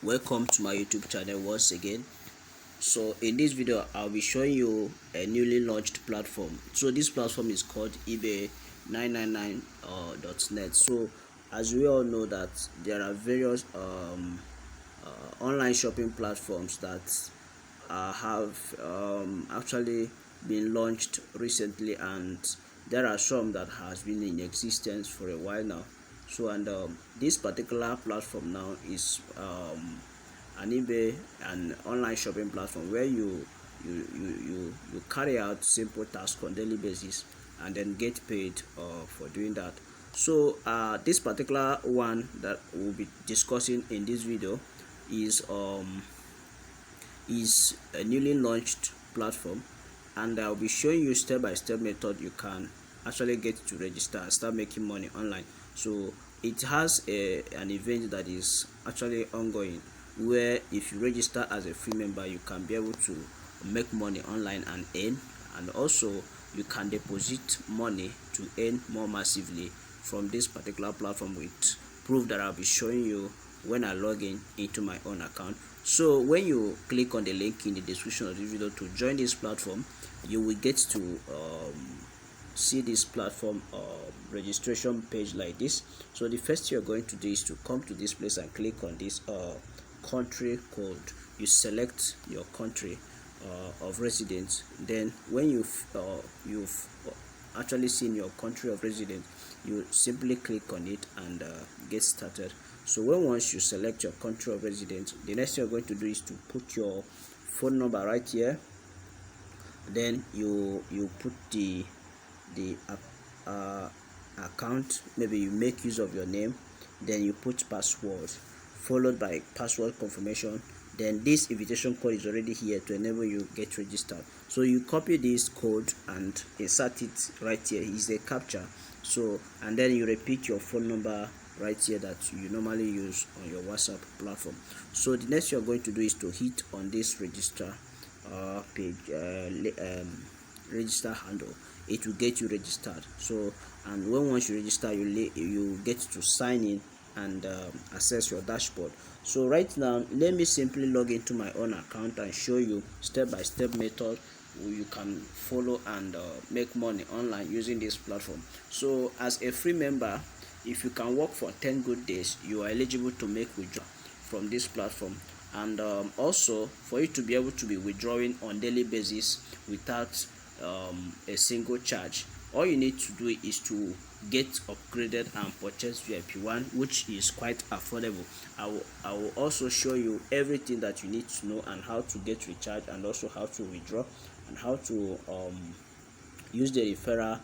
Welcome to my YouTube channel once again. So in this video I'll be showing you a newly launched platform. So this platform is called eBay 999.net. So as we all know that there are various online shopping platforms that have actually been launched recently, and there are some that has been in existence for a while now. So and this particular platform now is an eBay, an online shopping platform where you carry out simple tasks on daily basis and then get paid for doing that. So this particular one that we'll be discussing in this video is a newly launched platform, and I'll be showing you step-by-step method you can actually get to register and start making money online. So it has an event that is actually ongoing, where if you register as a free member you can be able to make money online and earn, and also you can deposit money to earn more massively from this particular platform, with proof that I'll be showing you when I log in into my own account. So when you click on the link in the description of the video to join this platform, you will get to see this platform registration page like this. So the first thing you're going to do is to come to this place and click on this country code. You select your country of residence. Then when you've actually seen your country of residence, you simply click on it and get started. So once you select your country of residence, the next thing you're going to do is to put your phone number right here. Then you put the account, maybe you make use of your name, then you put password followed by password confirmation. Then this invitation code is already here to enable you get registered. So you copy this code and insert it right here. Is a captcha. So and then you repeat your phone number right here that you normally use on your WhatsApp platform. So the next you're going to do is to hit on this register page, register handle. It will get you registered. So and once you register, you get to sign in and access your dashboard. So right now let me simply log into my own account and show you step-by-step method you can follow and make money online using this platform. So as a free member, if you can work for 10 good days, you are eligible to make withdrawal from this platform. And also for you to be able to be withdrawing on daily basis without a single charge, all you need to do is to get upgraded and purchase VIP1, which is quite affordable. I will also show you everything that you need to know, and how to get recharged, and also how to withdraw, and how to use the referral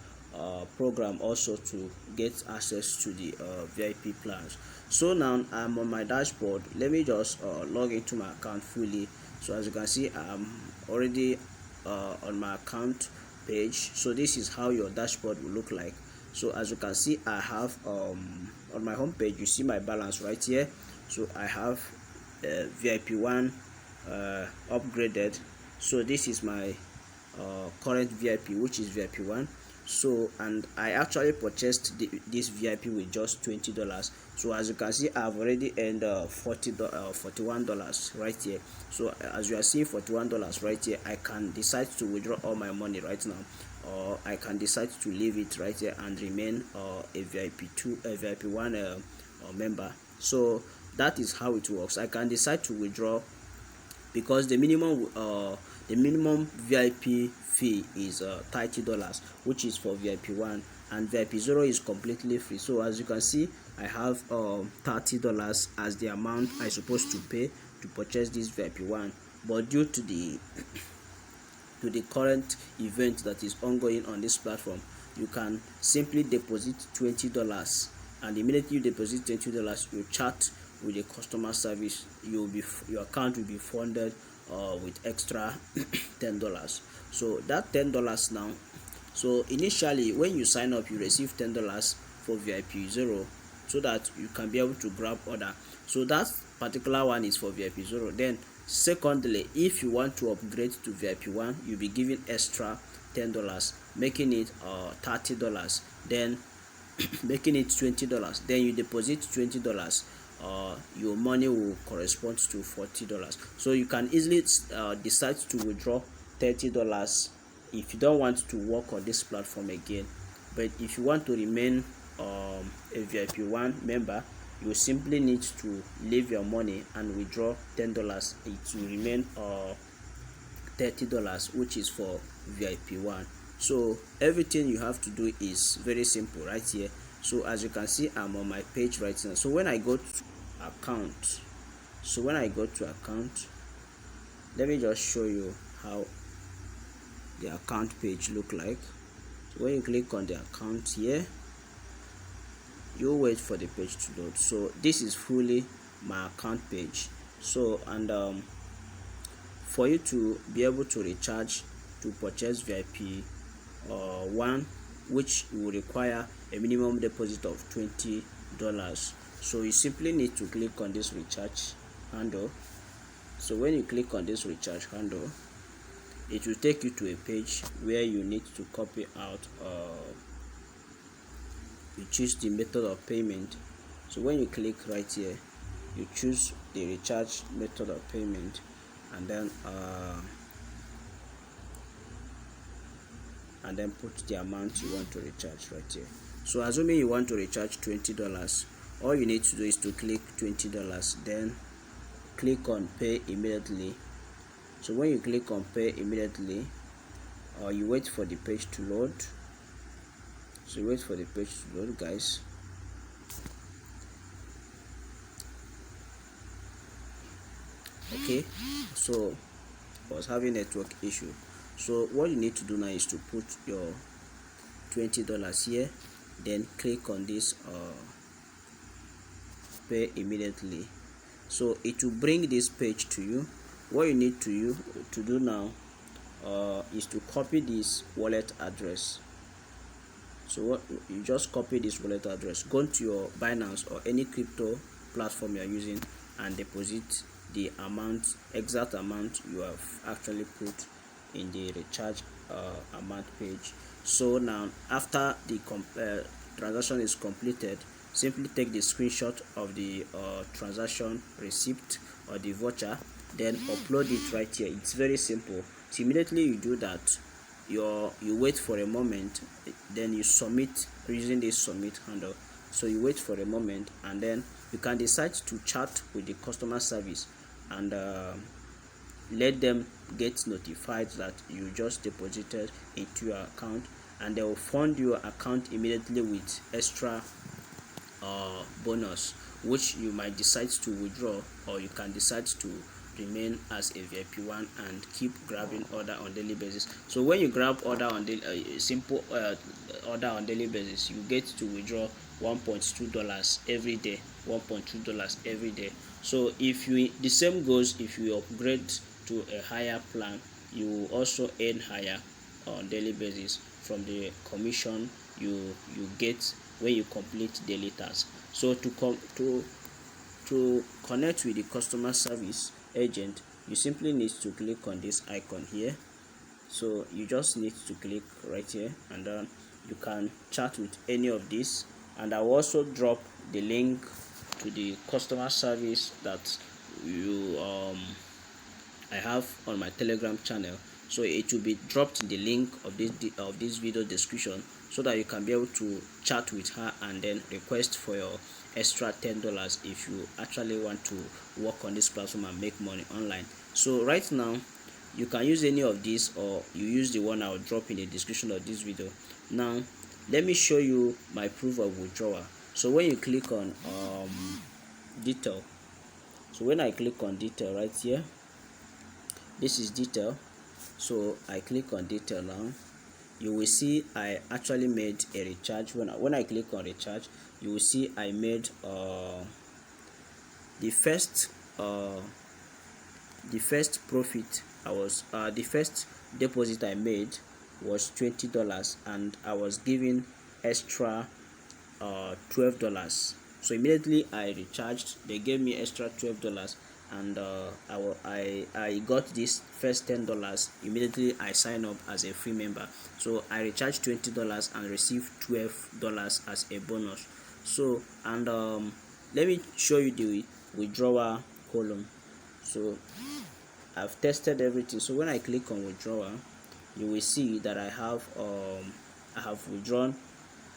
program also to get access to the VIP plans. So now I'm on my dashboard. Let me just log into my account fully. So as you can see, I'm already on my account page. So this is how your dashboard will look like. So as you can see, I have on my home page, you see my balance right here. So I have VIP1 upgraded. So this is my current VIP, which is VIP1. So and I actually purchased this VIP with just $20. So as you can see, I've already earned $41 right here. So as you are seeing $41 right here, I can decide to withdraw all my money right now, or I can decide to leave it right here and remain a VIP1 member. So that is how it works. I can decide to withdraw, because the minimum VIP fee is $30, which is for VIP1, and VIP0 is completely free. So as you can see, I have $30 as the amount I supposed to pay to purchase this VIP1, but due to the current event that is ongoing on this platform, you can simply deposit $20, and immediately you deposit $20, you chat with the customer service, your account will be funded with extra $10. So that $10 now, so initially when you sign up, you receive $10 for VIP0, so that you can be able to grab order. So that particular one is for VIP0. Then secondly, if you want to upgrade to VIP1, you'll be given extra $10, making it $30. Then making it $20. Then you deposit $20 your money will correspond to $40. So you can easily decide to withdraw $30 if you don't want to work on this platform again. But if you want to remain a VIP1 member, you simply need to leave your money and withdraw $10. It will remain $30, which is for VIP1. So everything you have to do is very simple right here. So as you can see, I'm on my page right now. So when I go to account, let me just show you how the account page look like. So when you click on the account here, you wait for the page to load. So this is fully my account page. So and for you to be able to recharge to purchase VIP one, which will require a minimum deposit of $20. So you simply need to click on this recharge handle. So when you click on this recharge handle, it will take you to a page where you need to copy out you choose the method of payment. So when you click right here, you choose the recharge method of payment, and then put the amount you want to recharge right here. So assuming you want to recharge $20, all you need to do is to click $20, then click on pay immediately. So when you click on pay immediately, you wait for the page to load. So wait for the page to load, guys. Okay, so I was having network issue. So what you need to do now is to put your $20 here, then click on this pay immediately. So it will bring this page to you. What you need to do now is to copy this wallet address. So what you just copy this wallet address, go to your Binance or any crypto platform you are using, and deposit the exact amount you have actually put in the recharge amount page. So now after the transaction is completed, simply take the screenshot of the transaction receipt or the voucher, then upload it right here. It's very simple. So immediately you do that, you wait for a moment, then you submit using this submit handle. So you wait for a moment, and then you can decide to chat with the customer service and let them get notified that you just deposited into your account, and they will fund your account immediately with extra bonus, which you might decide to withdraw, or you can decide to remain as a VIP1 and keep grabbing order on daily basis. So when you grab order on simple order on daily basis, you get to withdraw $1.2 every day. $1.2 every day. So if you, the same goes if you upgrade to a higher plan, you will also earn higher on daily basis from the commission you get when you complete daily tasks. So to connect with the customer service agent, you simply need to click on this icon here. So you just need to click right here, and then you can chat with any of these, and I will also drop the link to the customer service that I have on my Telegram channel. So it will be dropped in the link of this video description, so that you can be able to chat with her and then request for your extra $10 if you actually want to work on this platform and make money online. So right now you can use any of these, or you use the one I will drop in the description of this video. Now let me show you my proof of withdrawal. So when you click on detail, so when I click on detail right here, this is detail. So I click on detail now, you will see I actually made a recharge. When I click on recharge, you will see I made the first profit. The first deposit I made was $20, and I was given extra $12. So immediately I recharged, they gave me extra $12, and I got this first $10 immediately. I signed up as a free member, so I recharged $20 and received $12 as a bonus. So and let me show you the withdrawal column. So I've tested everything. So when I click on withdrawal, you will see that I have withdrawn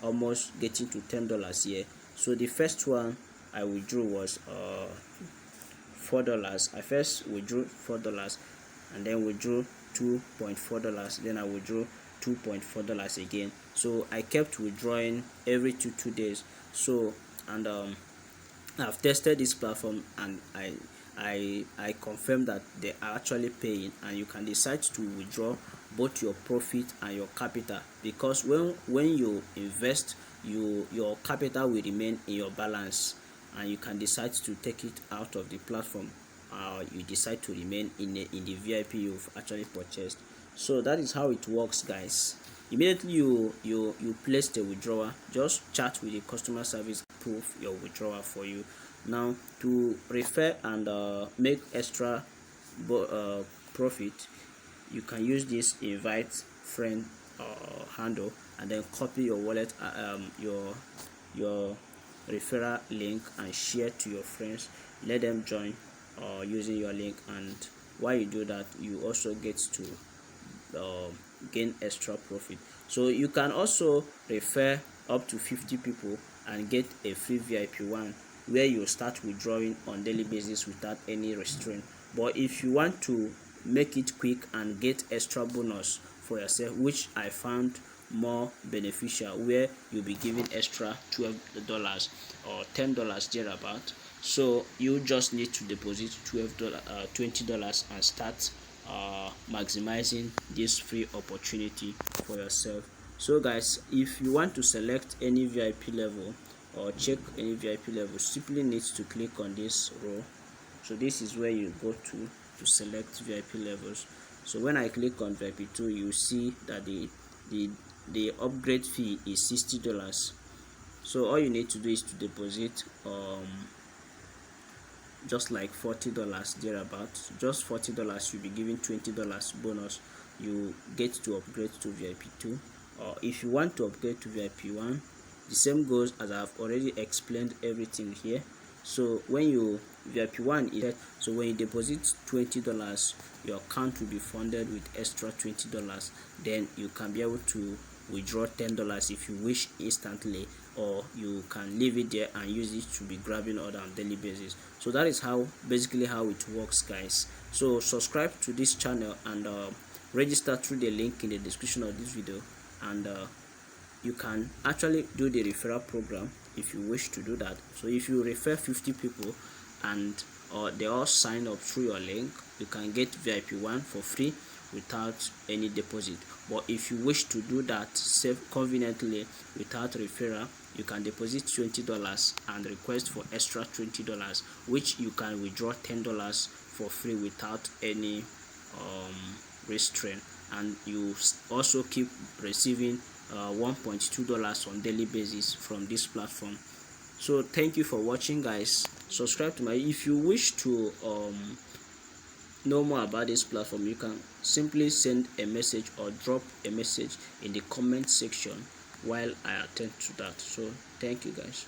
almost getting to $10 here. So the first one I withdrew was $4. I first withdrew $4 and then withdrew $2.4, then I withdrew $2.4 again. So I kept withdrawing every two days. So and I've tested this platform, and I confirm that they are actually paying, and you can decide to withdraw both your profit and your capital, because when you invest, your capital will remain in your balance, and you can decide to take it out of the platform. You decide to remain in the VIP you've actually purchased. So that is how it works, guys. Immediately you place the withdrawal, just chat with the customer service, prove your withdrawal for you. Now, to refer and make extra profit, you can use this invite friend handle, and then copy your wallet your referral link and share to your friends. Let them join using your link, and while you do that, you also get to gain extra profit. So you can also refer up to 50 people and get a free VIP one, where you start withdrawing on daily basis without any restraint. But if you want to make it quick and get extra bonus for yourself, which I found more beneficial, where you'll be giving extra $12 or $10 thereabout. So you just need to deposit $20 and start maximizing this free opportunity for yourself. So guys, if you want to select any VIP level or check any VIP level, simply need to click on this row. So this is where you go to select VIP levels. So when I click on VIP 2, you see that the upgrade fee is $60. So all you need to do is to deposit just like $40 thereabout. Just $40, you'll be giving $20 bonus. You get to upgrade to VIP 2, or if you want to upgrade to VIP 1, the same goes as I've already explained everything here. So when you VIP 1 is, so when you deposit $20, your account will be funded with extra $20. Then you can be able to withdraw $10 if you wish instantly, or you can leave it there and use it to be grabbing order on daily basis. So that is basically how it works, guys. So subscribe to this channel and register through the link in the description of this video, and you can actually do the referral program if you wish to do that. So if you refer 50 people and they all sign up through your link, you can get VIP 1 for free without any deposit. But if you wish to do that conveniently without referral, you can deposit $20 and request for extra $20, which you can withdraw $10 for free without any restraint, and you also keep receiving $1.2 on daily basis from this platform. So thank you for watching, guys. Subscribe to if you wish to know more about this platform, you can simply send a message or drop a message in the comment section while I attend to that. So thank you, guys.